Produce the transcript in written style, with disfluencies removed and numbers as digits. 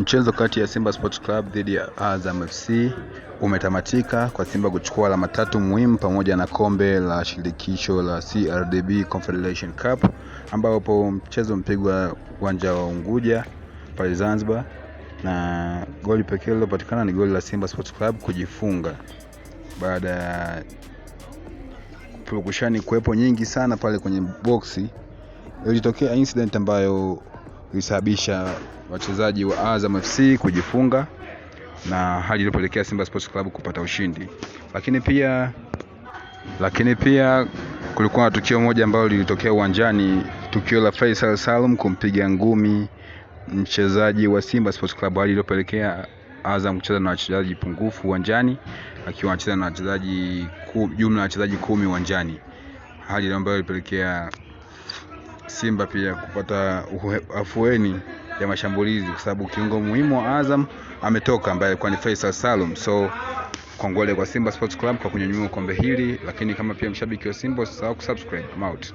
Mchezo kati ya Simba Sports Club dhidi ya Azam FC umetamatika kwa Simba kuchukua alama 3 muhimu pamoja na kombe la shirikisho la CRDB Confederation Cup, ambapo mchezo mpigwa uwanja wa Unguja pale Zanzibar, na goli pekee lilopatikana ni goli la Simba Sports Club kujifunga baada ya purukushani kuwepo nyingi sana pale kwenye boxi. Ilitokea incident ambayo ilisababisha wachezaji wa Azam FC kujifunga na hali iliyopelekea Simba Sports Club kupata ushindi. Lakini pia kulikuwa na tukio moja ambalo lilitokea uwanjani, tukio la Faisal Salum kumpiga ngumi mchezaji wa Simba Sports Club, hali iliyopelekea Azam kucheza na wachezaji pungufu uwanjani, akiwa anacheza na wachezaji jumla ya wachezaji 10 uwanjani, hali ambayo ilipelekea Simba pia kupata afueni ya mashambulizi kwa sababu kiungo muhimu wa Azam ametoka ambaye alikuwa ni Faisal Salum. So kongole kwa Simba Sports Club kwa kunyanyua kombe hili, lakini kama pia mshabiki wa Simba usisahau kusubscribe. I'm out.